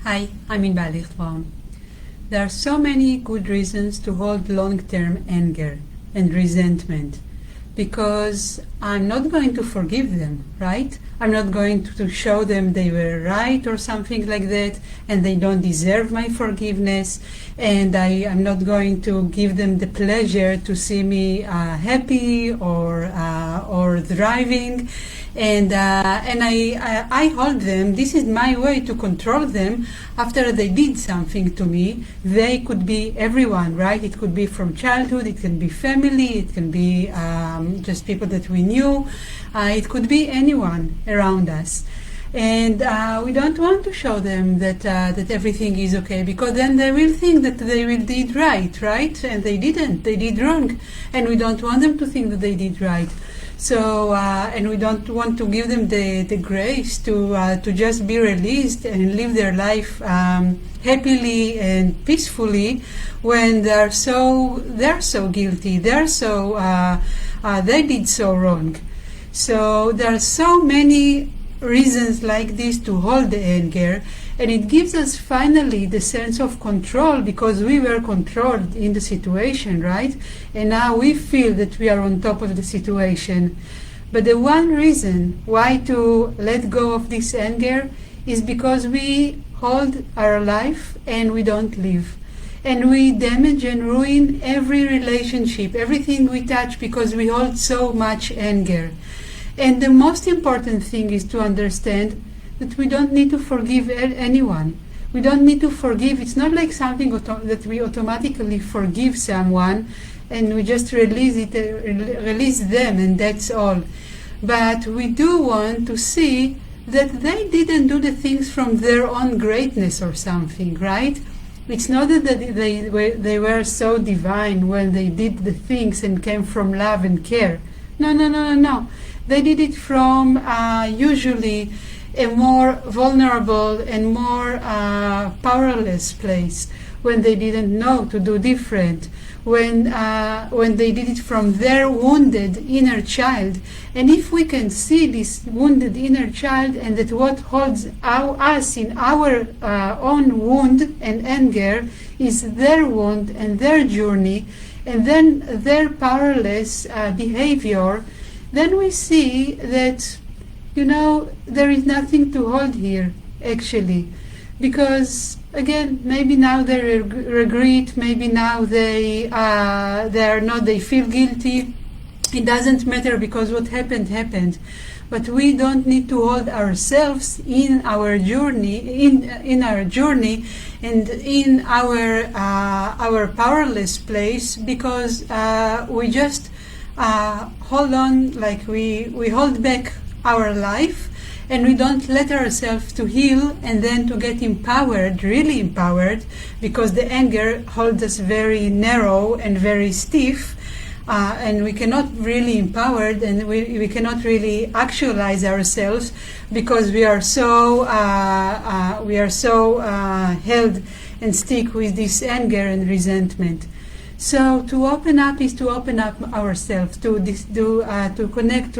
Hi, I'm Inbal Lichtbrown. There are so many good reasons to hold long-term anger and resentment because I'm not going to forgive them, right? I'm not going to show them they were right or something like that and they don't deserve my forgiveness, and I'm not going to give them the pleasure to see me happy or thriving, and I hold them. This is my way to control them after they did something to me. They could be everyone, right? It could be from childhood, it can be family, it can be just people that we knew, it could be anyone around us. And we don't want to show them that everything is okay, because then they will think that they did right? And they didn't. They did wrong, and we don't want them to think that they did right. So and we don't want to give them the grace to just be released and live their life happily and peacefully when they're so guilty. They did so wrong. So there are so many reasons like this to hold the anger, and it gives us finally the sense of control, because we were controlled in the situation, right? And now we feel that we are on top of the situation. But the one reason why to let go of this anger is because we hold our life and we don't live. And we damage and ruin every relationship, everything we touch, because we hold so much anger. And the most important thing is to understand that we don't need to forgive anyone. We don't need to forgive. It's not like something that we automatically forgive someone and we just release them and that's all. But we do want to see that they didn't do the things from their own greatness or something, right? It's not that they were so divine when they did the things and came from love and care. No. They did it from usually a more vulnerable and more powerless place, when they didn't know to do different, when they did it from their wounded inner child. And if we can see this wounded inner child, and that what holds us in our own wound and anger is their wound and their journey, and then their powerless behavior, then we see that, there is nothing to hold here, actually. Because, again, maybe now they regret, maybe now they feel guilty. It doesn't matter, because what happened. But we don't need to hold ourselves in our journey, in our journey, and in our powerless place, because we just hold on, like we hold back our life, and we don't let ourselves to heal and then to get empowered, really empowered, because the anger holds us very narrow and very stiff, and we cannot really empowered, and we cannot really actualize ourselves, because we are so held and stick with this anger and resentment. So to open up is to open up ourselves, to reconnect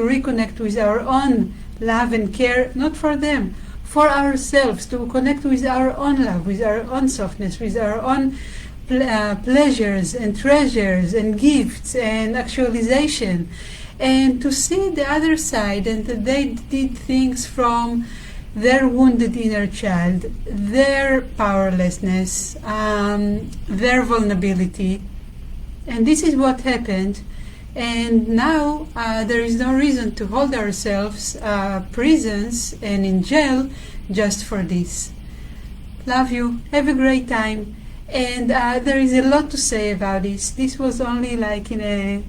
with our own love and care, not for them, for ourselves, to connect with our own love, with our own softness, with our own pleasures and treasures and gifts and actualization, and to see the other side, and that they did things from their wounded inner child, their powerlessness, their vulnerability. And this is what happened, and now there is no reason to hold ourselves prisons and in jail just for this. Love you, have a great time, and there is a lot to say about this. This was only like in a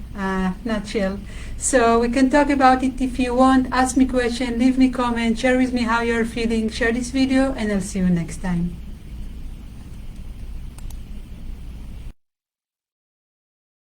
nutshell, so we can talk about it if you want. Ask me question, leave me comment, share with me how you're feeling, share this video, and I'll see you next time.